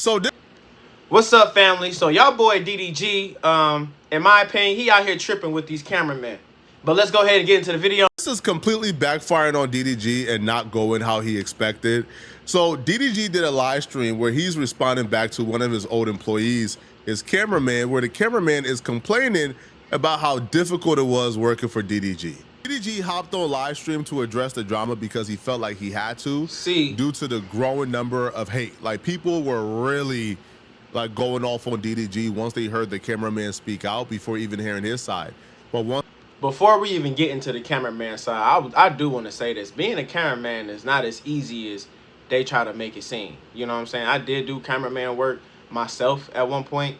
So what's up, family? So y'all boy DDG, in my opinion, he out here tripping with these cameramen. But let's go ahead and get into the video. this is completely backfiring on DDG and not going how he expected. So DDG did a live stream where he's responding back to one of his old employees, his cameraman, where the cameraman is complaining about how difficult it was working for DDG. DDG hopped on live stream to address the drama because he felt like he had to, due to the growing number of hate. Like, people were really like going off on DDG once they heard the cameraman speak out before even hearing his side. But before we even get into the cameraman side, I do want to say this. Being a cameraman is not as easy as they try to make it seem. You know what I'm saying? I did do cameraman work myself at one point.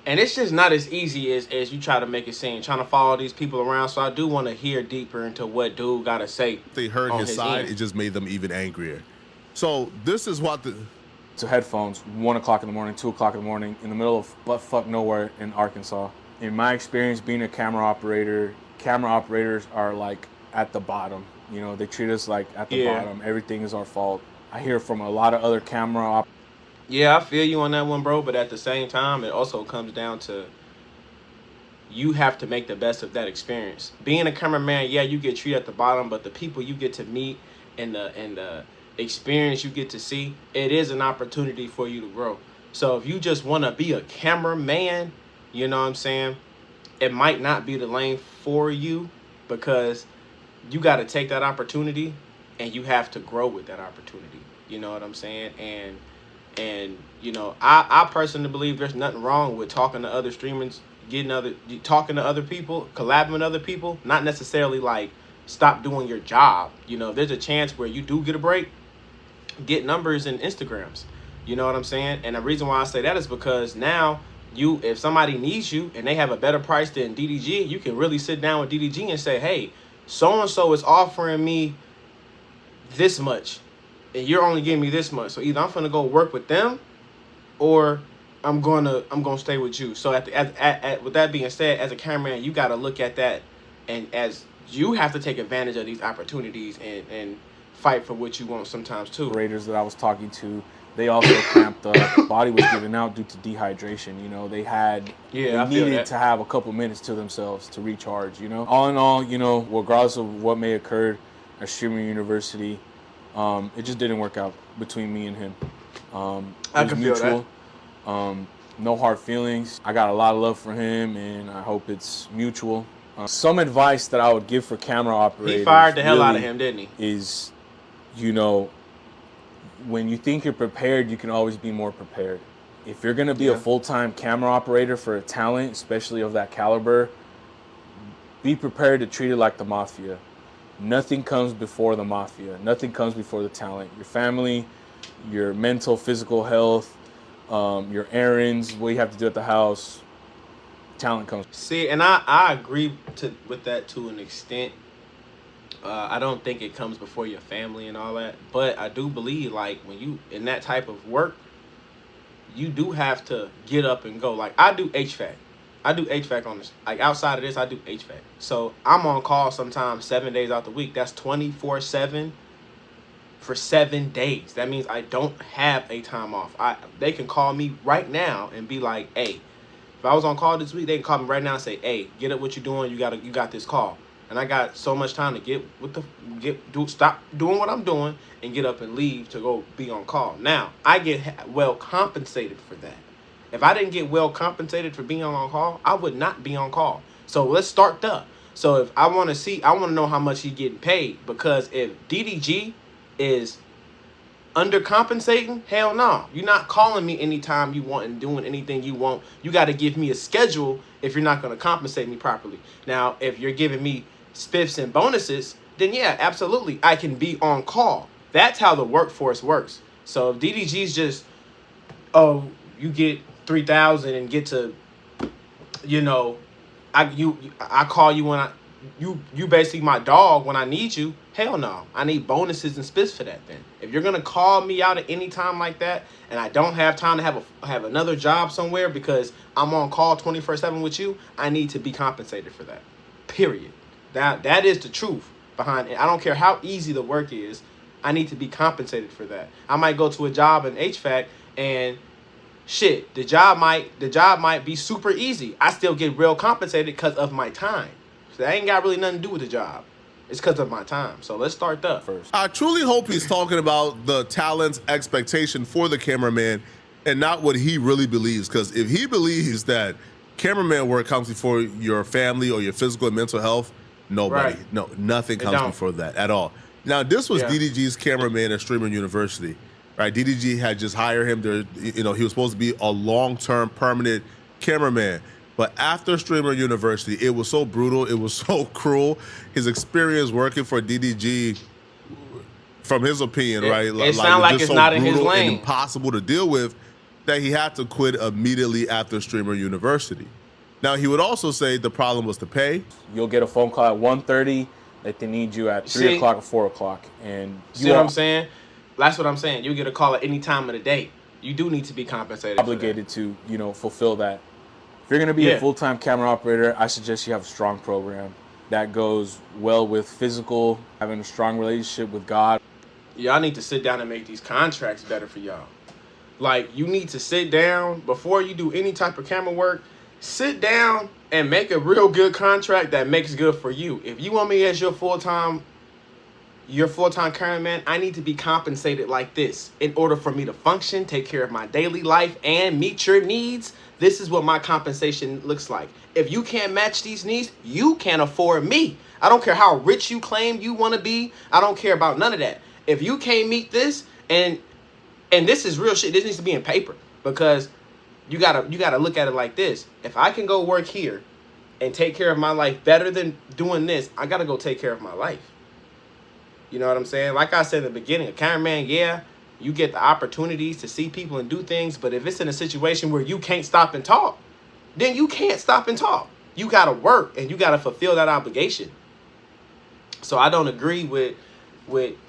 And it's just not as easy as you try to make it seem, trying to follow these people around. So I do want to hear deeper into what dude got to say. They heard his side, it just made them even angrier. So this is what to headphones, 1 o'clock in the morning, 2 o'clock in the morning, in the middle of butt-fuck nowhere in Arkansas. In my experience being a camera operator, camera operators are like at the bottom. You know, they treat us like at the bottom. Everything is our fault. I hear from a lot of other camera operators. Yeah, I feel you on that one, bro. But at the same time, it also comes down to you have to make the best of that experience. Being a cameraman, yeah, you get treated at the bottom, but the people you get to meet and the experience you get to see, it is an opportunity for you to grow. So if you just want to be a cameraman, you know what I'm saying, it might not be the lane for you, because you got to take that opportunity and you have to grow with that opportunity. You know what I'm saying? And you know, I personally believe there's nothing wrong with talking to other streamers, talking to other people, collabing with other people. Not necessarily like stop doing your job. You know, if there's a chance where you do get a break, get numbers and Instagrams. You know what I'm saying? And the reason why I say that is because now if somebody needs you and they have a better price than DDG, you can really sit down with DDG and say, hey, so-and-so is offering me this much and you're only giving me this much. So either I'm gonna go work with them or I'm gonna stay with you. So with that being said, as a cameraman, you gotta look at that, and as you have to take advantage of these opportunities and fight for what you want sometimes too. Operators that I was talking to, they also cramped up. Body was giving out due to dehydration. You know, they needed to have a couple minutes to themselves to recharge. You know, all in all, you know, regardless of what may occur at Streaming University, it just didn't work out between me and him. I can feel that. No hard feelings. I got a lot of love for him, and I hope it's mutual. Some advice that I would give for camera operators. He fired the hell out of him, didn't he? Is, you know, when you think you're prepared, you can always be more prepared. If you're going to be a full-time camera operator for a talent, especially of that caliber, be prepared to treat it like the mafia. Nothing comes before the mafia. Nothing comes before the talent. Your family, your mental, physical health, your errands, what you have to do at the house, talent comes. See, and I agree with that to an extent. I don't think it comes before your family and all that, but I do believe, like, when you in that type of work, you do have to get up and go. Like, I do HVAC. I do HVAC on this. Like, outside of this, I do HVAC. So I'm on call sometimes 7 days out the week. That's 24/7 for 7 days. That means I don't have a time off. They can call me right now and be like, hey, if I was on call this week, they can call me right now and say, hey, get up what you're doing. You got this call. And I got so much time to stop doing what I'm doing and get up and leave to go be on call. Now, I get well compensated for that. If I didn't get well compensated for being on call, I would not be on call. So let's start there. So if I want to know how much he's getting paid, because if DDG is undercompensating, hell no. You're not calling me anytime you want and doing anything you want. You got to give me a schedule if you're not going to compensate me properly. Now, if you're giving me spiffs and bonuses, then yeah, absolutely, I can be on call. That's how the workforce works. So if DDG's just, oh, you get 3,000 and get to, you know, I call you when you basically my dog when I need you. Hell no. I need bonuses and spiffs for that then. If you're gonna call me out at any time like that and I don't have time to have another job somewhere because I'm on call 24/7 with you, I need to be compensated for that. Period. That is the truth behind it. I don't care how easy the work is. I need to be compensated for that. I might go to a job in HVAC and shit, the job might be super easy. I still get real compensated because of my time. So that ain't got really nothing to do with the job. It's because of my time. So let's start that first. I truly hope he's talking about the talent's expectation for the cameraman and not what he really believes. Because if he believes that cameraman work comes before your family or your physical and mental health, nobody, Right. no, nothing comes before that at all. Now, this was Yeah. DDG's cameraman at Streamer University, right? DDG had just hired him. He was supposed to be a long-term permanent cameraman. But after Streamer University, it was so brutal, it was so cruel. His experience working for DDG, from his opinion, right? It sounds like just it's so not in his brutal and lane. impossible to deal with that he had to quit immediately after Streamer University. Now, he would also say the problem was the pay. You'll get a phone call at 1:30 that they need you at 3 o'clock or 4 o'clock. And See what I'm saying? That's what I'm saying. You get a call at any time of the day. You do need to be compensated. Obligated to, fulfill that. If you're going to be a full-time camera operator, I suggest you have a strong program that goes well with physical, having a strong relationship with God. Y'all need to sit down and make these contracts better for y'all. Like, you need to sit down before you do any type of camera work. Sit down and make a real good contract that makes good for you. If you want me as your full-time cameraman, I need to be compensated like this in order for me to function, take care of my daily life, and meet your needs. This is what my compensation looks like. If you can't match these needs, you can't afford me. I don't care how rich you claim you want to be. I don't care about none of that. If you can't meet this, and this is real shit, this needs to be in paper, because you gotta look at it like this. If I can go work here and take care of my life better than doing this, I gotta go take care of my life. You know what I'm saying? Like I said in the beginning, a cameraman, yeah, you get the opportunities to see people and do things, but if it's in a situation where you can't stop and talk, then you can't stop and talk. You gotta work and you gotta fulfill that obligation. So I don't agree with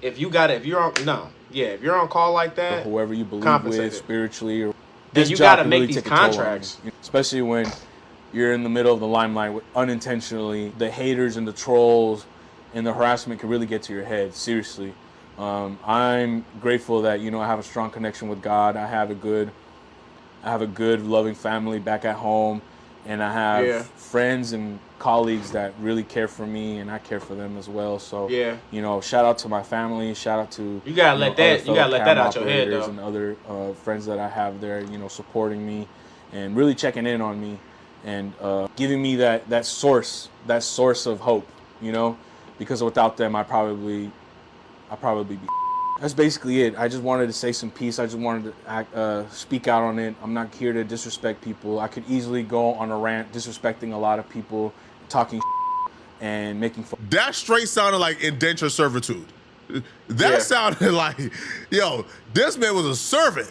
if you're on call like that, whoever you believe with spiritually, or then you gotta make these contracts. Especially when you're in the middle of the limelight unintentionally. The haters and the trolls and the harassment can really get to your head. Seriously. I'm grateful that, I have a strong connection with God. I have a good, loving family back at home, and I have friends and colleagues that really care for me, and I care for them as well. So, shout out to my family. Shout out to you gotta let that out your head, though. And other friends that I have there, supporting me and really checking in on me and giving me that source of hope. Because without them, I'd probably be. That's basically it. I just wanted to say some peace. I just wanted to speak out on it. I'm not here to disrespect people. I could easily go on a rant disrespecting a lot of people, talking and making fun. That straight sounded like indentured servitude. That sounded like, this man was a servant.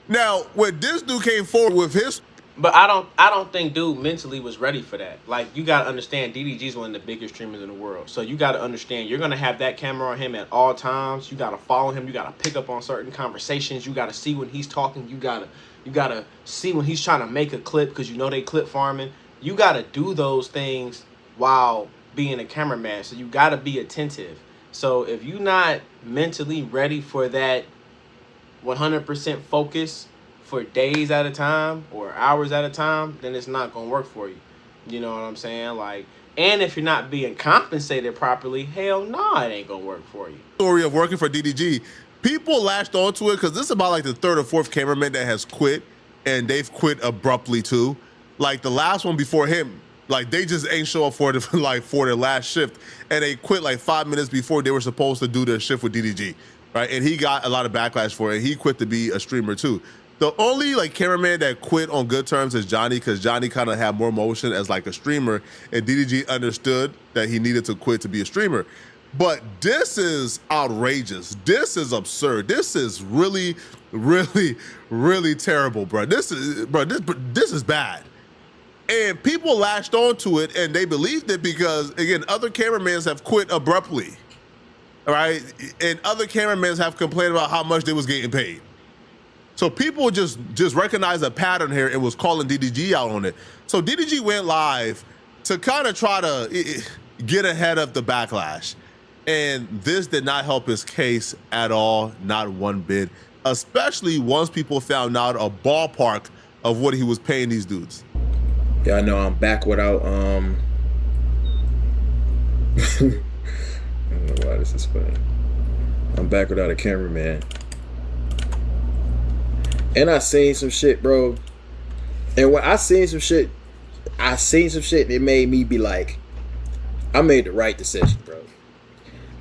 Now, when this dude came forward with his... But I don't think dude mentally was ready for that. Like, you got to understand, DDG's one of the biggest streamers in the world. So you got to understand, you're going to have that camera on him at all times. You got to follow him. You got to pick up on certain conversations. You got to see when he's talking. You got to see when he's trying to make a clip, because they clip farming. You got to do those things while being a cameraman. So you got to be attentive. So if you're not mentally ready for that 100% focus for days at a time or hours at a time, then it's not gonna work for you. You know what I'm saying? Like, and if you're not being compensated properly, hell no, it ain't gonna work for you. Story of working for DDG, people latched onto it because this is about like the third or fourth cameraman that has quit, and they've quit abruptly too. Like the last one before him, like they just ain't show up for their last shift, and they quit like 5 minutes before they were supposed to do their shift with DDG, right? And he got a lot of backlash for it. He quit to be a streamer too. The only cameraman that quit on good terms is Johnny, because Johnny kind of had more motion as like a streamer, and DDG understood that he needed to quit to be a streamer. But this is outrageous. This is absurd. This is really, really, really terrible, bro. This is bad. And people latched onto it and they believed it because, again, other cameramans have quit abruptly, all right? And other cameramans have complained about how much they was getting paid. So people just recognized a pattern here and was calling DDG out on it. So DDG went live to kind of try to get ahead of the backlash. And this did not help his case at all, not one bit, especially once people found out a ballpark of what he was paying these dudes. Yeah, I know I'm back without I don't know why this is funny. I'm back without a cameraman. And I seen some shit, bro. And when I seen some shit, it made me be like, I made the right decision, bro.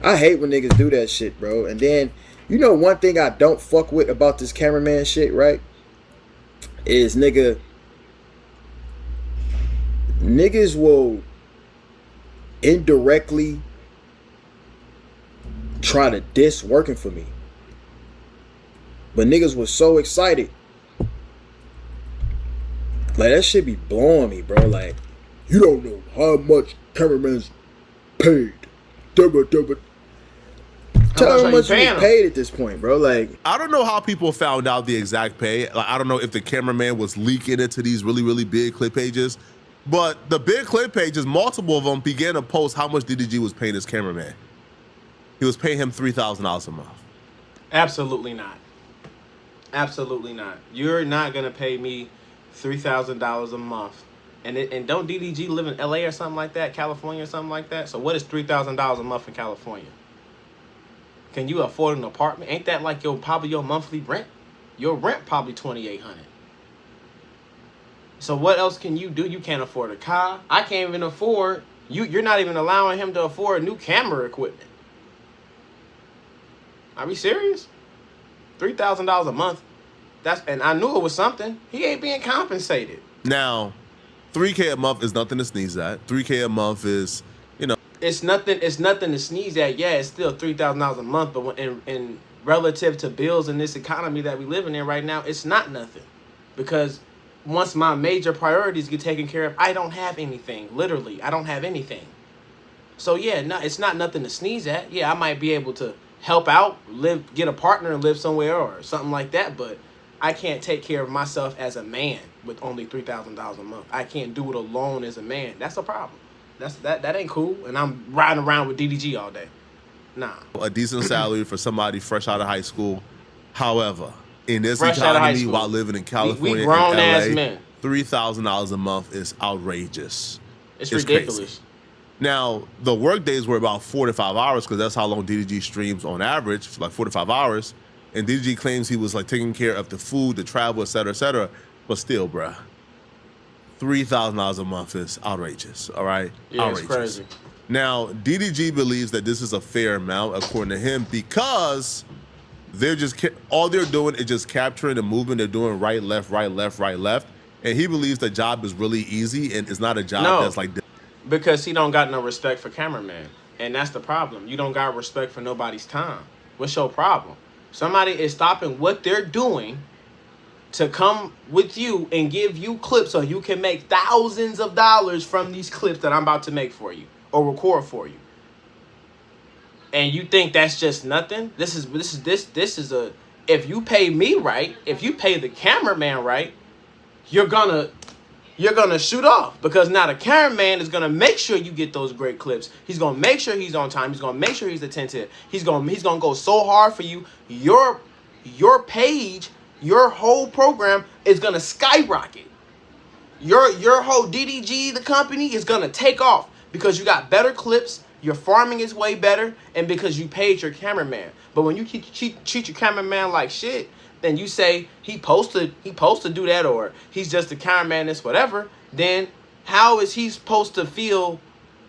I hate when niggas do that shit, bro. And then, you know, one thing I don't fuck with about this cameraman shit, right? Is niggas will indirectly try to diss working for me. But niggas was so excited. Like, that shit be blowing me, bro. Like, you don't know how much cameraman's paid. Tell me how much you paid at this point, bro. Like, I don't know how people found out the exact pay. Like, I don't know if the cameraman was leaking it to these really, really big clip pages. But the big clip pages, multiple of them began to post how much DDG was paying his cameraman. He was paying him $3,000 a month. Absolutely not. Absolutely not. You're not gonna pay me $3,000 a month. And don't DDG live in LA or something like that, California or something like that? So what is $3,000 a month in California? Can you afford an apartment? Ain't that like probably your monthly rent? Your rent probably $2,800. So what else can you do? You can't afford a car. I can't even afford. You're not even allowing him to afford new camera equipment. Are we serious? $3,000 a month. And I knew it was something. He ain't being compensated. Now, $3K a month is nothing to sneeze at. $3K a month is, you know, it's nothing to sneeze at. Yeah, it's still $3,000 a month, but in relative to bills in this economy that we living in right now, it's not nothing. Because once my major priorities get taken care of, I don't have anything. Literally, I don't have anything. So yeah, no, it's not nothing to sneeze at. Yeah, I might be able to help out, get a partner and live somewhere or something like that, but I can't take care of myself as a man with only $3,000 a month. I can't do it alone as a man. That's a problem. That ain't cool. And I'm riding around with DDG all day. Nah. A decent salary for somebody fresh out of high school. However, in this economy, while living in California, we grown and ass LA, men. $3,000 a month is outrageous. It's ridiculous. Crazy. Now, the work days were about 4 to 5 hours because that's how long DDG streams on average, like 4 to 5 hours. And DDG claims he was like taking care of the food, the travel, et cetera, et cetera. But still, bruh, $3,000 a month is outrageous, all right? Yeah, outrageous. It's crazy. Now, DDG believes that this is a fair amount, according to him, because they're just, all they're doing is just capturing the movement. They're doing right, left, right, left, right, left. And he believes the job is really easy and it's not a job that's like... Because he don't got no respect for cameraman. And that's the problem. You don't got respect for nobody's time. What's your problem? Somebody is stopping what they're doing to come with you and give you clips so you can make thousands of dollars from these clips that I'm about to make for you or record for you. And you think that's just nothing? This is a, if you pay me right, if you pay the cameraman right, you're gonna shoot off, because now the cameraman is gonna make sure you get those great clips. He's gonna make sure he's on time. He's gonna make sure he's attentive. He's gonna go so hard for you. Your page, your whole program is gonna skyrocket. Your whole DDG, the company, is gonna take off because you got better clips. Your farming is way better, and because you paid your cameraman. But when you treat your cameraman like shit, then you say he supposed to do that, or he's just a cameraman, this whatever, then how is he supposed to feel?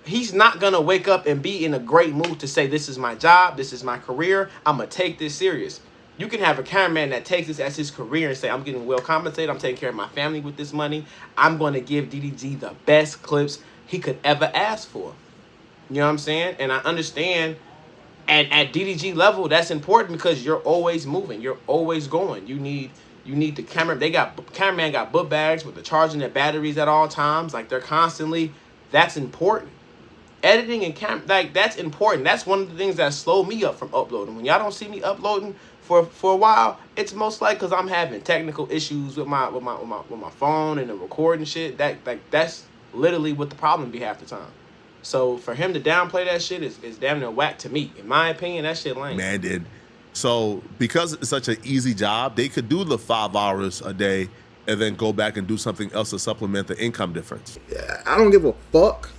He's not gonna wake up and be in a great mood to say, this is my job, this is my career, I'm gonna take this serious. You can have a cameraman that takes this as his career and say, I'm getting well compensated, I'm taking care of my family with this money, I'm gonna give DDG the best clips he could ever ask for. You know what I'm saying? And I understand at DDG level, that's important because you're always moving. You're always going. You need the camera. Cameraman got book bags with the charging their batteries at all times. Like, they're constantly, that's important. Editing and like, that's important. That's one of the things that slow me up from uploading. When y'all don't see me uploading for a while, it's most likely because I'm having technical issues with my phone and the recording shit. That's literally what the problem be half the time. So for him to downplay that shit is damn near whack to me. In my opinion, that shit lame. Man did. So because it's such an easy job, they could do the 5 hours a day and then go back and do something else to supplement the income difference. I don't give a fuck,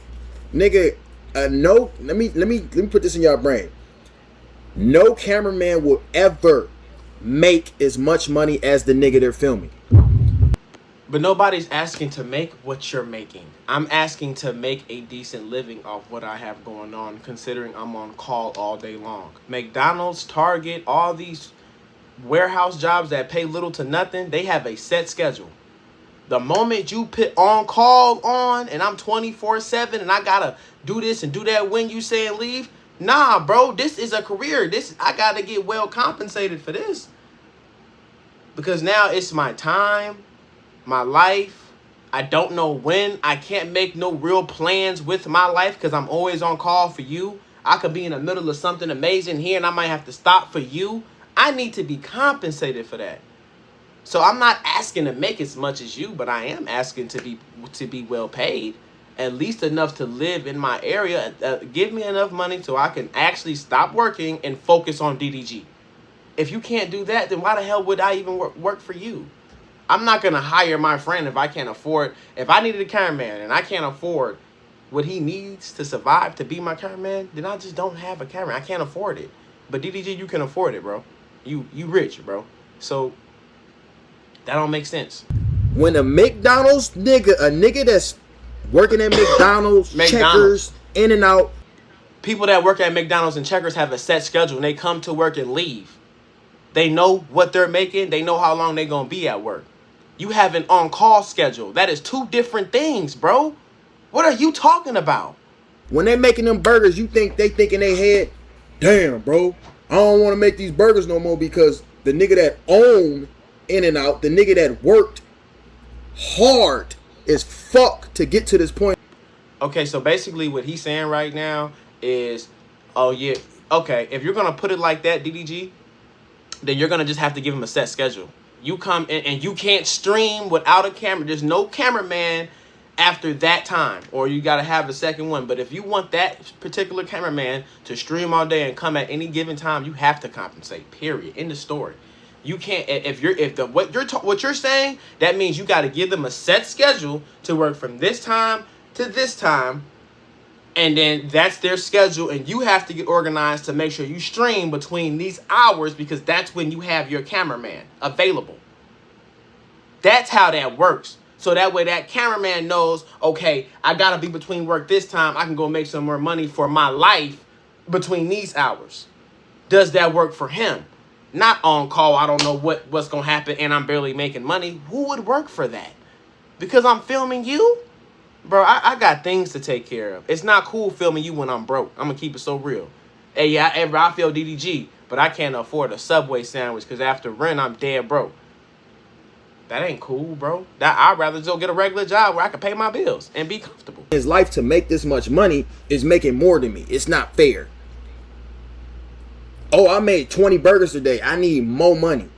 nigga. No, let me put this in your brain. No cameraman will ever make as much money as the nigga they're filming. But nobody's asking to make what you're making. I'm asking to make a decent living off what I have going on, considering I'm on call all day long. McDonald's, Target, all these warehouse jobs that pay little to nothing, they have a set schedule. The moment you put on call on and I'm 24/7 and I gotta do this and do that when you saying leave, nah, bro, this is a career. I gotta get well compensated for this. Because now it's my time, my life. I don't know when. I can't make no real plans with my life because I'm always on call for you. I could be in the middle of something amazing here and I might have to stop for you. I need to be compensated for that. So I'm not asking to make as much as you, but I am asking to be well paid, at least enough to live in my area. Give me enough money so I can actually stop working and focus on DDG. If you can't do that, then why the hell would I even work for you? I'm not going to hire my friend if I can't afford. If I needed a cameraman and I can't afford what he needs to survive to be my cameraman, then I just don't have a camera. I can't afford it. But DDG, you can afford it, bro. You rich, bro. So that don't make sense. When a McDonald's nigga, a nigga that's working at McDonald's, Checkers, In and Out. People that work at McDonald's and Checkers have a set schedule and they come to work and leave. They know what they're making. They know how long they're going to be at work. You have an on-call schedule. That is two different things, bro. What are you talking about? When they making them burgers, you think they think in their head, damn, bro, I don't want to make these burgers no more because the nigga that owned In and Out, the nigga that worked hard as fuck to get to this point. Okay, so basically what he's saying right now is, oh yeah, okay, if you're going to put it like that, DDG, then you're going to just have to give him a set schedule. You come in and you can't stream without a camera. There's no cameraman after that time, or you got to have a second one. But if you want that particular cameraman to stream all day and come at any given time, you have to compensate, period. End of story. You can't, what you're saying, that means you got to give them a set schedule to work from this time to this time. And then that's their schedule, and you have to get organized to make sure you stream between these hours because that's when you have your cameraman available. That's how that works. So that way that cameraman knows, okay, I got to be between work this time. I can go make some more money for my life between these hours. Does that work for him? Not on call, I don't know what's going to happen, and I'm barely making money. Who would work for that? Because I'm filming you? Bro, I got things to take care of. It's not cool filming you when I'm broke. I'm going to keep it so real. Hey, yeah, I feel DDG, but I can't afford a Subway sandwich because after rent, I'm dead broke. That ain't cool, bro. I'd rather just get a regular job where I can pay my bills and be comfortable. His life to make this much money is making more than me. It's not fair. Oh, I made 20 burgers today. I need more money.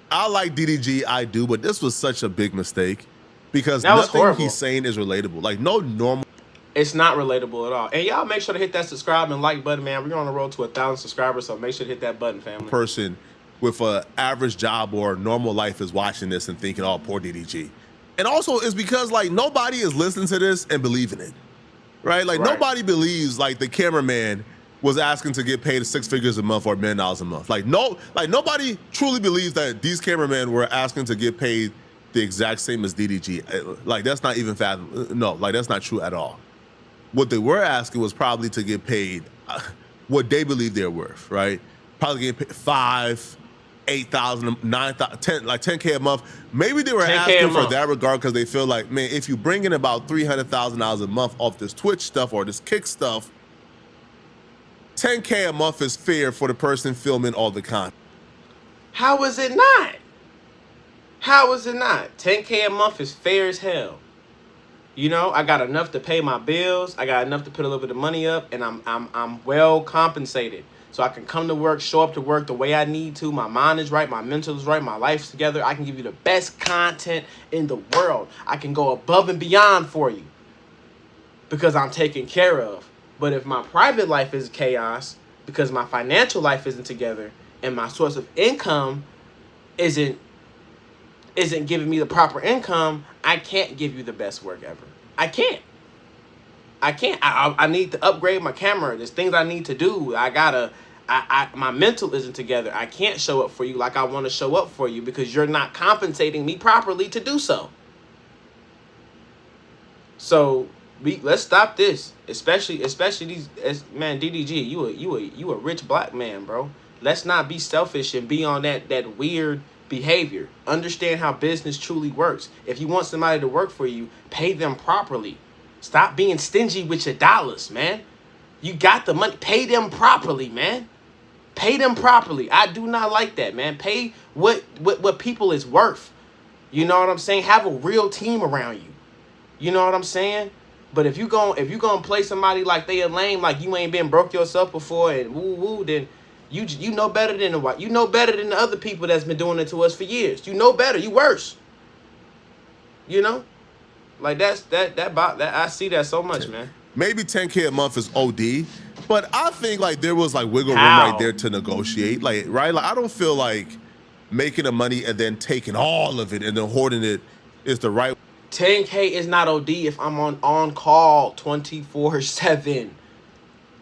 I like DDG, I do, but this was such a big mistake. Because that was nothing horrible. He's saying is relatable. Like, no normal. It's not relatable at all. And y'all make sure to hit that subscribe and like button, man. We're on the road to 1,000 subscribers, so make sure to hit that button, family. Person with an average job or normal life is watching this and thinking, oh, poor DDG. And also, it's because, like, nobody is listening to this and believing it. Right? Like, nobody believes, like, the cameraman was asking to get paid 6 figures a month or $1 million a month. Like, nobody truly believes that these cameramen were asking to get paid the exact same as DDG. Like, that's not even fathom. No, like, that's not true at all. What they were asking was probably to get paid what they believe they're worth, right? Probably getting paid 5, 8,000, 9,000, 10, like 10K a month. Maybe they were asking for that regard because they feel like, man, if you bring in about $300,000 a month off this Twitch stuff or this Kick stuff, 10K a month is fair for the person filming all the content. How is it not? How is it not? 10K a month is fair as hell. You know, I got enough to pay my bills. I got enough to put a little bit of money up, and I'm well compensated. So I can come to work, show up to work the way I need to. My mind is right, my mental is right, my life's together. I can give you the best content in the world. I can go above and beyond for you. because I'm taken care of. But if my private life is chaos because my financial life isn't together and my source of income isn't giving me the proper income, I can't give you the best work ever. I can't. I need to upgrade my camera. There's things I need to do. My mental isn't together. I can't show up for you like I want to show up for you because you're not compensating me properly to do so. So let's stop this, especially these man. DDG, you a rich black man, bro. Let's not be selfish and be on that weird behavior. Understand how business truly works. If you want somebody to work for you, pay them properly. Stop being stingy with your dollars, man. You got the money. Pay them properly, man. Pay them properly. I do not like that, man. Pay what people is worth. You know what I'm saying? Have a real team around you. You know what I'm saying? But if you gonna play somebody like they a lame, like you ain't been broke yourself before and woo, then you know better than the other people that's been doing it to us for years. You know better. You worse. You know? Like that I see that so much, man. Maybe 10K a month is OD, but I think like there was like wiggle room How? right there to negotiate. Like, right? Like I don't feel like making the money and then taking all of it and then hoarding it is the right. 10K is not OD if I'm on call 24/7.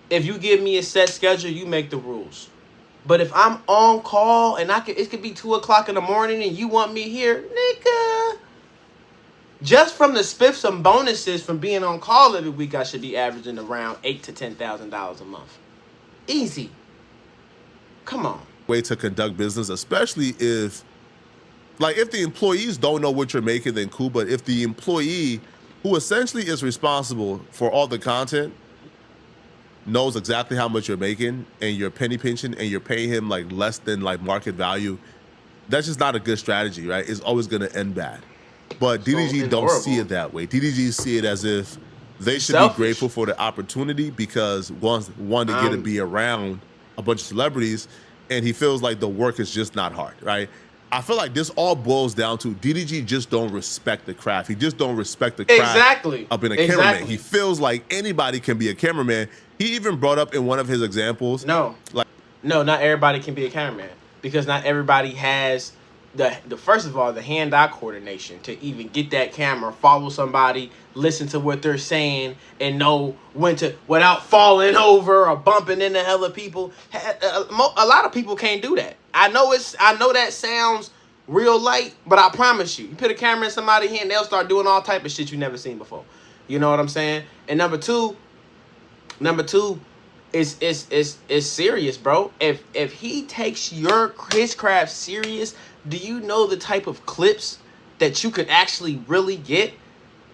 If you give me a set schedule, you make the rules. But if I'm on call and it could be 2:00 in the morning and you want me here, nigga. Just from the spiffs and bonuses from being on call every week, I should be averaging around $8,000 to $10,000 a month. Easy. Come on. Way to conduct business, especially if the employees don't know what you're making, then cool. But if the employee, who essentially is responsible for all the content, knows exactly how much you're making and you're penny pinching and you're paying him like less than like market value, that's just not a good strategy, right? It's always going to end bad. But DDG don't see it that way. DDG see it as if they should be grateful for the opportunity because one to get to be around a bunch of celebrities, and he feels like the work is just not hard, right? I feel like this all boils down to DDG just don't respect the craft. He just don't respect the craft of being a cameraman. He feels like anybody can be a cameraman. He even brought up in one of his examples. No, not everybody can be a cameraman because not everybody has the first of all, the hand-eye coordination to even get that camera, follow somebody, listen to what they're saying, and know when to, without falling over or bumping into hella people. A lot of people can't do that. I know that sounds real light, but I promise you put a camera in somebody's hand, they'll start doing all type of shit you never seen before. You know what I'm saying? And number two is serious, bro. If he takes his craft serious, do you know the type of clips that you could actually really get?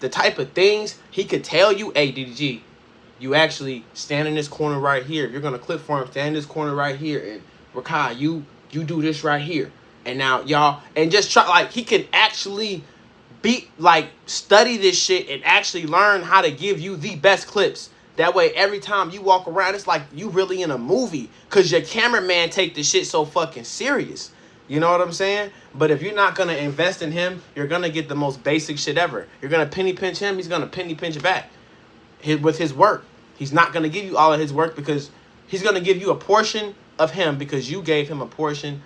The type of things he could tell you, hey, DDG, you actually stand in this corner right here. If you're going to clip for him, stand in this corner right here. And Rakai, you do this right here. And now, y'all, and just try, like, he can actually study this shit and actually learn how to give you the best clips. That way, every time you walk around, it's like you really in a movie because your cameraman take the shit so fucking serious. You know what I'm saying? But if you're not going to invest in him, you're going to get the most basic shit ever. You're going to penny pinch him. He's going to penny pinch back with his work. He's not going to give you all of his work because he's going to give you a portion of him because you gave him a portion,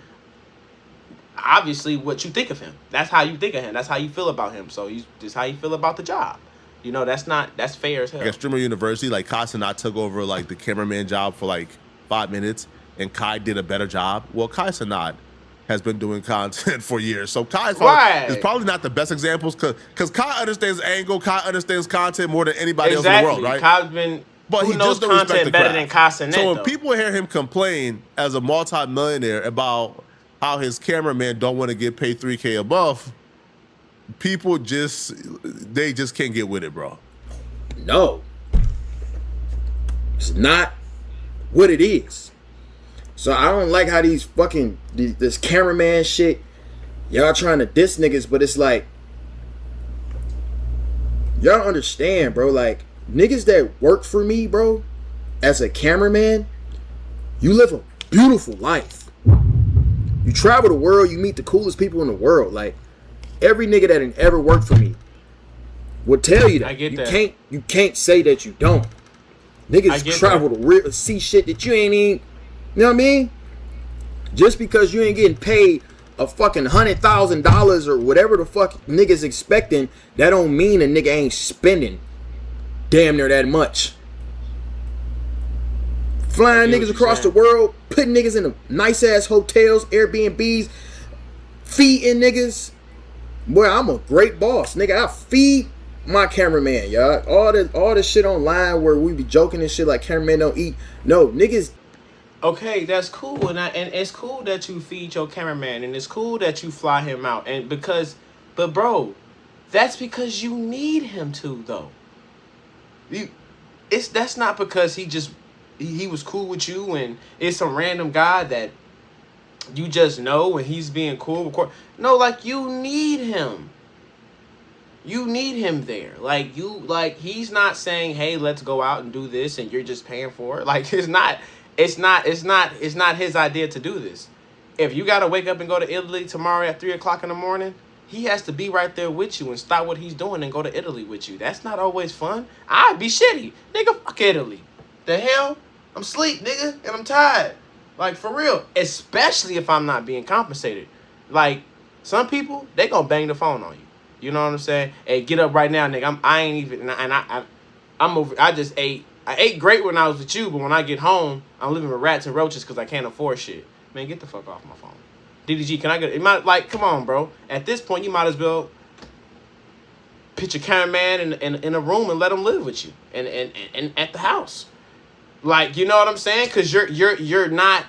obviously, what you think of him. That's how you think of him. That's how you feel about him. So that's how you feel about the job. You know, that's fair as hell. At Streamer University, like, Kai Sanat took over, like, the cameraman job for, like, 5 minutes, and Kai did a better job. Well, Kai Sanat has been doing content for years. So Kai is probably not the best examples because Kai understands angle, Kai understands content more than anybody else in the world, right? Kai's been, but he knows content better than Kai Sanat. So when people hear him complain as a multi-millionaire about how his cameraman don't want to get paid $3K above, people just can't get with it, bro. No. It's not what it is. So I don't like how this cameraman shit, y'all trying to diss niggas, but it's like, y'all understand, bro. Like, niggas that work for me, bro, as a cameraman, you live a beautiful life. You travel the world, you meet the coolest people in the world. Like, every nigga that ever worked for me, will tell you that. I get you that. You can't say that you don't. I Niggas get travel to see shit that you ain't even. You know what I mean? Just because you ain't getting paid a fucking $100,000 or whatever the fuck niggas expecting, that don't mean a nigga ain't spending damn near that much. Flying niggas across the world, putting niggas in nice ass hotels, Airbnbs, feeding niggas. Boy, I'm a great boss, nigga. I feed my cameraman, y'all. All this shit online where we be joking and shit like cameraman don't eat. No, niggas. Okay, that's cool, and it's cool that you feed your cameraman, and it's cool that you fly him out, but bro, that's because you need him to though. That's not because he was cool with you, and it's some random guy that you just know and he's being cool. No, like you need him. You need him there. Like he's not saying, "Hey, let's go out and do this," and you're just paying for it. Like it's not his idea to do this. If you gotta wake up and go to Italy tomorrow at 3:00 in the morning, he has to be right there with you and stop what he's doing and go to Italy with you. That's not always fun. I'd be shitty, nigga. Fuck Italy. The hell? I'm asleep, nigga, and I'm tired. Like for real. Especially if I'm not being compensated. Like some people, they gonna bang the phone on you. You know what I'm saying? Hey, get up right now, nigga. I ain't even, and I'm over. I just ate. I ate great when I was with you, but when I get home, I'm living with rats and roaches because I can't afford shit. Man, get the fuck off my phone. DDG, can I get it? Like, come on, bro. At this point, you might as well put your cameraman in a room and let him live with you and at the house. Like, you know what I'm saying? Because you're not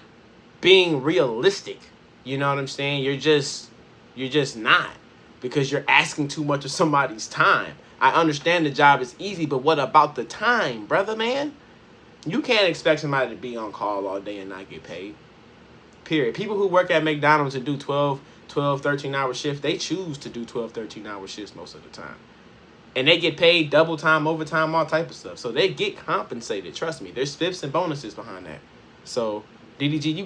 being realistic. You know what I'm saying? You're just not. Because you're asking too much of somebody's time. I understand the job is easy, but what about the time, brother, man? You can't expect somebody to be on call all day and not get paid. Period. People who work at McDonald's and do 12, 13-hour shifts, they choose to do 12, 13-hour shifts most of the time. And they get paid double time, overtime, all type of stuff. So they get compensated. Trust me. There's fifths and bonuses behind that. So DDG, you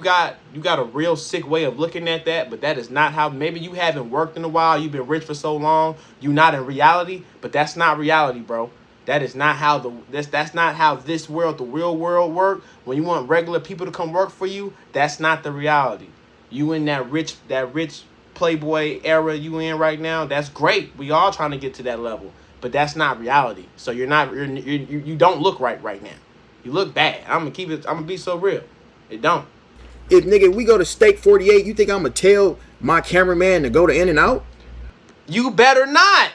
got a real sick way of looking at that, but that is not how. Maybe you haven't worked in a while. You've been rich for so long. You're not in reality, but that's not reality, bro. That is not how that's not how this world, the real world, work. When you want regular people to come work for you, that's not the reality. You in that rich Playboy era you in right now. That's great. We all trying to get to that level, but that's not reality. So you don't look right now. You look bad. I'm gonna be so real. It don't. If nigga we go to Steak 48, you think I'm gonna tell my cameraman to go to In-N-Out? You better not.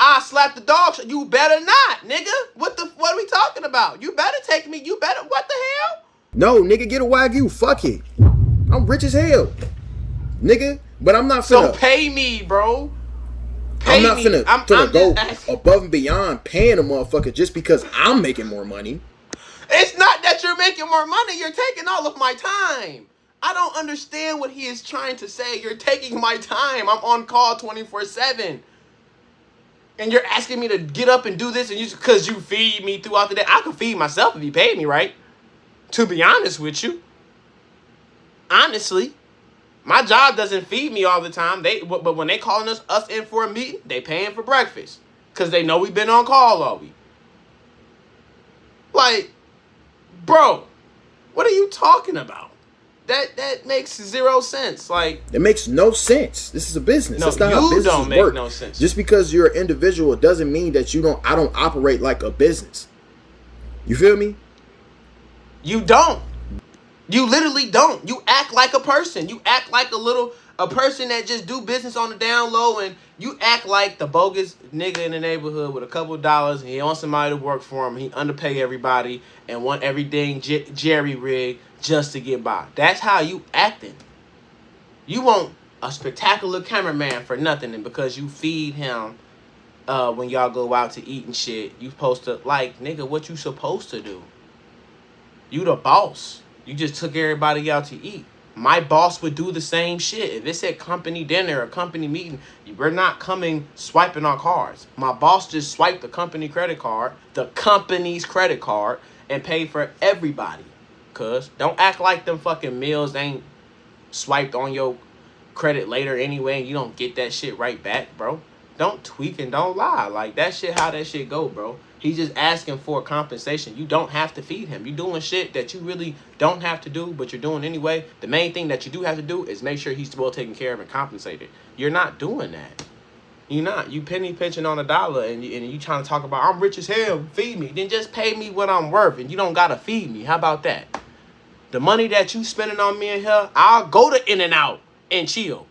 I slap the dog. You better not, nigga. What are we talking about? You better take me. You better. What the hell? No, nigga, get a Wagyu. Fuck it. I'm rich as hell, nigga. But I'm not finna. So pay me, bro. I'm not finna go above and beyond paying a motherfucker just because I'm making more money. It's not that you're making more money. You're taking all of my time. I don't understand what he is trying to say. You're taking my time. I'm on call 24/7. And you're asking me to get up and do this and because you feed me throughout the day. I could feed myself if you paid me right. To be honest with you. Honestly. My job doesn't feed me all the time. But when they calling us in for a meeting, they paying for breakfast. Because they know we've been on call all week. Like, bro, what are you talking about? That makes zero sense. Like, it makes no sense. This is a business. No, that's not how businesses don't make work. No sense. Just because you're an individual doesn't mean that I don't operate like a business. You feel me? You don't. You literally don't. You act like a person. You act like a person that just do business on the down low, and you act like the bogus nigga in the neighborhood with a couple of dollars, and he wants somebody to work for him. He underpay everybody and want everything jerry-rigged just to get by. That's how you acting. You want a spectacular cameraman for nothing, and because you feed him when y'all go out to eat and shit, you supposed to, like, nigga, what you supposed to do? You the boss. You just took everybody out to eat. My boss would do the same shit. If it said company dinner or company meeting, we're not coming swiping our cards. My boss just swiped the company credit card, the company's credit card, and paid for everybody. Cuz don't act like them fucking meals ain't swiped on your credit later anyway and you don't get that shit right back, bro. don't tweak and don't lie. Like, that shit, how that shit go, bro. He's just asking for compensation. You don't have to feed him. You're doing shit that you really don't have to do, but you're doing anyway. The main thing that you do have to do is make sure he's well taken care of and compensated. You're not doing that. You're not. You penny pinching on a dollar and you trying to talk about, I'm rich as hell, feed me. Then just pay me what I'm worth and you don't got to feed me. How about that? The money that you spending on me in here, I'll go to In-N-Out and chill.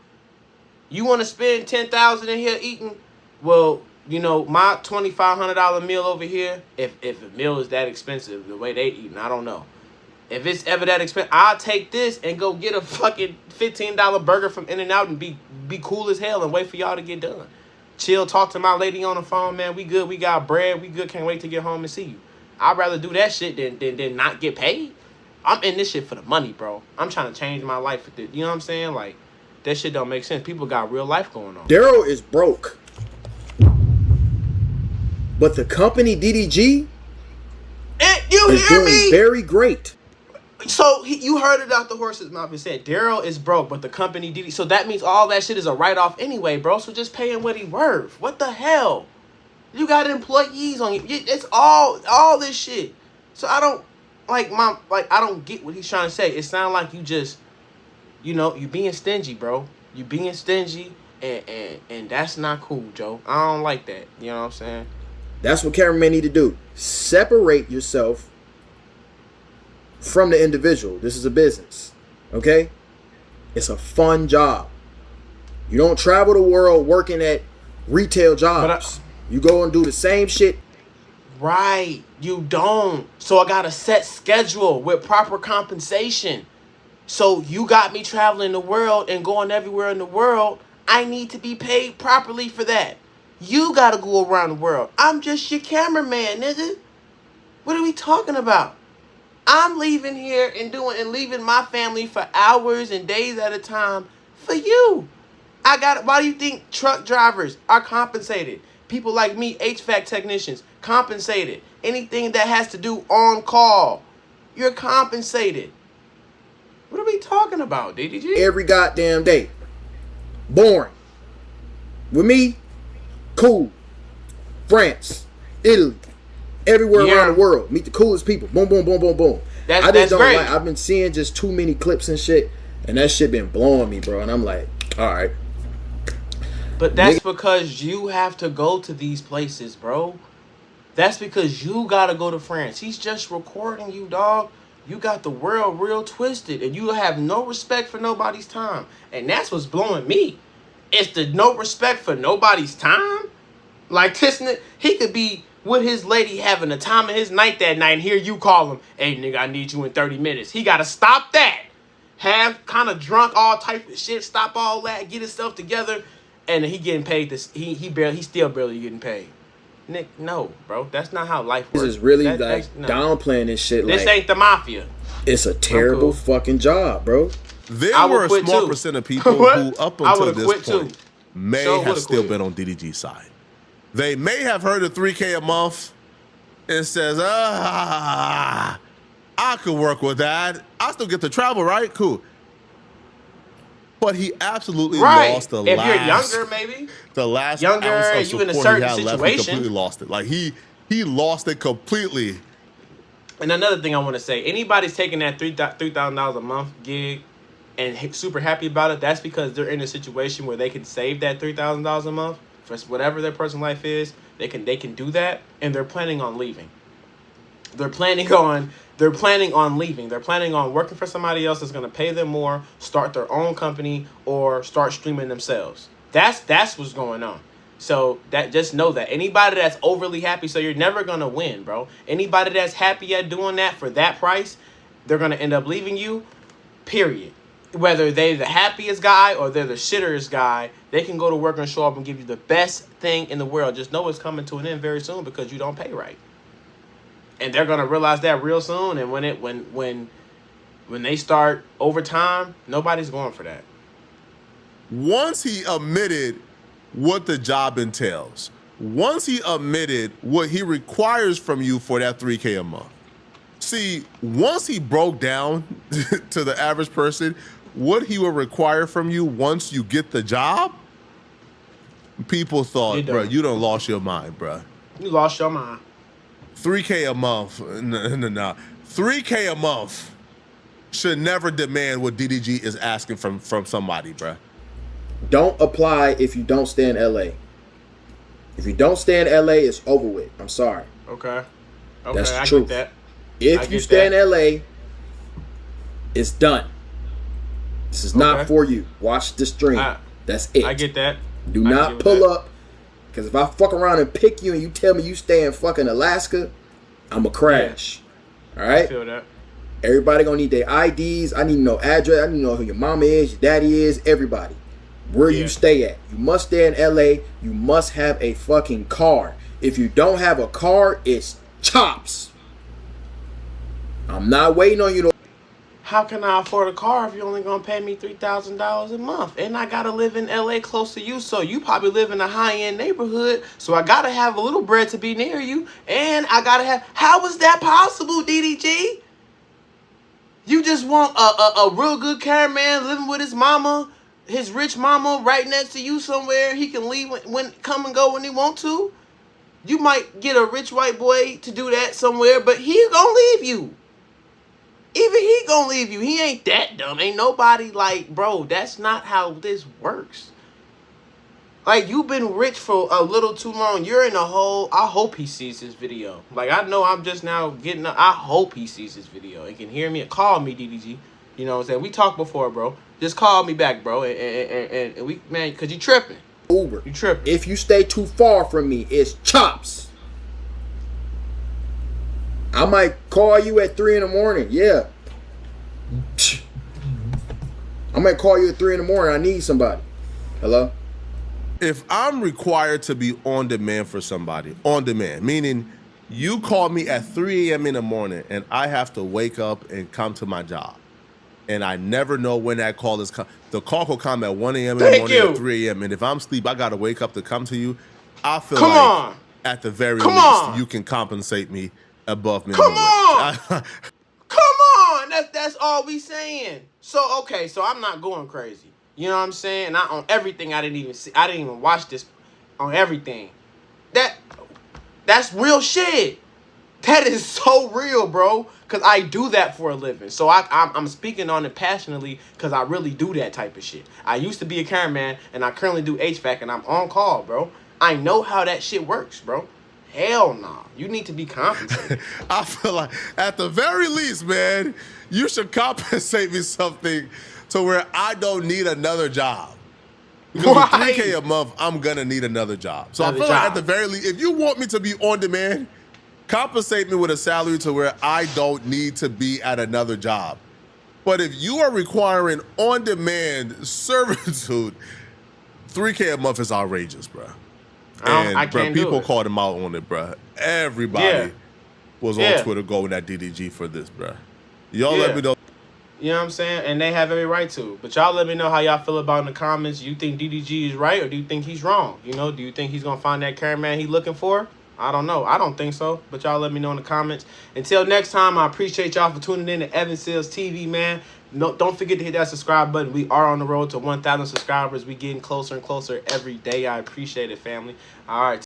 You want to spend $10,000 in here eating? Well, you know, my $2,500 meal over here, if a meal is that expensive, the way they eating, I don't know. If it's ever that expensive, I'll take this and go get a fucking $15 burger from In-N-Out and be cool as hell and wait for y'all to get done. Chill, talk to my lady on the phone, man. We good. We got bread. We good. Can't wait to get home and see you. I'd rather do that shit than not get paid. I'm in this shit for the money, bro. I'm trying to change my life with it. You know what I'm saying? Like, that shit don't make sense. People got real life going on. Daryl is broke. But the company DDG is doing very great. So you heard it out the horse's mouth and said Daryl is broke, but the company DDG. So that means all that shit is a write-off anyway, bro. So just pay him what he worth. What the hell? You got employees on you. It's all this shit. So I don't I don't get what he's trying to say. It sounds like you just, you know, you being stingy, bro. You being stingy, and that's not cool, Joe. I don't like that. You know what I'm saying? That's what cameramen need to do. Separate yourself from the individual. This is a business, okay? It's a fun job. You don't travel the world working at retail jobs. You go and do the same shit. Right, you don't. So I got a set schedule with proper compensation. So you got me traveling the world and going everywhere in the world. I need to be paid properly for that. You got to go around the world. I'm just your cameraman, nigga. What are we talking about? I'm leaving here and leaving my family for hours and days at a time for you. Why do you think truck drivers are compensated? People like me, HVAC technicians, compensated. Anything that has to do on call, you're compensated. What are we talking about, DDG? Every goddamn day. Boring. With me, cool. France, Italy, everywhere around the world. Meet the coolest people. Boom, boom, boom, boom, boom. That's great. I've been seeing just too many clips and shit, and that shit been blowing me, bro. And I'm like, all right. But that's because you have to go to these places, bro. That's because you got to go to France. He's just recording you, dog. You got the world real twisted, and you have no respect for nobody's time. And that's what's blowing me. It's the no respect for nobody's time. Like, this, he could be with his lady having the time of his night that night, and here you call him, hey, nigga, I need you in 30 minutes. He got to stop that. Have kind of drunk all type of shit, stop all that, get himself together, and he getting paid this. He's still barely getting paid. Nick, no, bro. That's not how life works. This is really downplaying this shit. This ain't the mafia. It's a terrible fucking job, bro. There were a small percent of people who, up until this point, may have still been on DDG's side. They may have heard of $3K a month and says, I could work with that. I still get to travel, right? Cool. But he absolutely lost the last. If you're younger, maybe the last younger, ounce of you in a support he certain had left, he completely lost it. Like he lost it completely. And another thing I want to say: anybody's taking that $3,000 a month gig and super happy about it, that's because they're in a situation where they can save that $3,000 a month for whatever their personal life is. They can do that, and they're planning on leaving. They're planning on leaving. They're planning on working for somebody else that's going to pay them more, start their own company, or start streaming themselves. That's what's going on. So that just know that anybody that's overly happy, so you're never going to win, bro. Anybody that's happy at doing that for that price, they're going to end up leaving you, period. Whether they're the happiest guy or they're the shitterest guy, they can go to work and show up and give you the best thing in the world. Just know it's coming to an end very soon because you don't pay right. And they're gonna realize that real soon. And when they start overtime, nobody's going for that. Once he admitted what the job entails, once he admitted what he requires from you for that $3K a month. See, once he broke down to the average person what he will require from you once you get the job, people thought, You bro, don't. you done lost your mind, bro. You lost your mind. $3K a month. No. $3K a month should never demand what DDG is asking from somebody, bro. Don't apply if you don't stay in LA. If you don't stay in LA, it's over with. I'm sorry. Okay. That's the I truth. get that. If you stay in LA, it's done. This is not for you. Watch the stream. That's it. I get that. Do not pull up. Because if I fuck around and pick you and you tell me you stay in fucking Alaska, I'ma crash. Yeah. All right? I feel that. Everybody gonna need their IDs. I need to know address. I need to know who your mama is, your daddy is, everybody. Where you stay at. You must stay in LA. You must have a fucking car. If you don't have a car, it's chops. I'm not waiting on you to... How can I afford a car if you're only gonna pay me $3,000 a month? And I gotta live in LA close to you, so you probably live in a high-end neighborhood. So I gotta have a little bread to be near you. And I gotta have... How is that possible, DDG? You just want a real good cameraman living with his mama, his rich mama right next to you somewhere. He can leave when come and go when he want to. You might get a rich white boy to do that somewhere, but he gonna leave you. Even he gonna leave you. He ain't that dumb. Ain't nobody like, bro, that's not how this works. Like, you've been rich for a little too long. You're in a hole. I hope he sees this video. Like, I know I'm just now getting up. I hope he sees this video and can hear me. Call me, DDG. You know what I'm saying? We talked before, bro. Just call me back, bro. And we, man, because you tripping. Uber. You tripping. If you stay too far from me, it's chops. I might call you at 3 in the morning. Yeah. I might call you at 3 in the morning. I need somebody. Hello? If I'm required to be on demand for somebody, on demand, meaning you call me at 3 a.m. in the morning and I have to wake up and come to my job, and I never know when that call is coming. The call will come at 1 a.m. in the morning, at 3 a.m. And if I'm asleep, I got to wake up to come to you. I feel like at the very least, you can compensate me above minimum wage. Come on. That's all we saying. So, okay, so I'm not going crazy. You know what I'm saying? Not on everything. I didn't even see. I didn't even watch this on everything. That's real shit. That is so real, bro. Because I do that for a living. So I'm speaking on it passionately because I really do that type of shit. I used to be a cameraman, and I currently do HVAC, and I'm on call, bro. I know how that shit works, bro. Hell no. You need to be compensated. I feel like, at the very least, man, you should compensate me something to where I don't need another job. Because with $3K a month, I'm going to need another job. So I feel like at the very least, if you want me to be on demand, compensate me with a salary to where I don't need to be at another job. But if you are requiring on-demand servitude, $3K a month is outrageous, bro. And I can't do people it. called him out on it, bro. Everybody was on Twitter going at DDG for this, bro. Y'all let me know. You know what I'm saying? And they have every right to. But y'all let me know how y'all feel about it in the comments. You think DDG is right, or do you think he's wrong? You know, do you think he's going to find that cameraman he's looking for? I don't know. I don't think so. But y'all let me know in the comments. Until next time, I appreciate y'all for tuning in to Evan Seals TV, man. No, don't forget to hit that subscribe button. We are on the road to 1,000 subscribers. We getting closer and closer every day. I appreciate it, family. All right.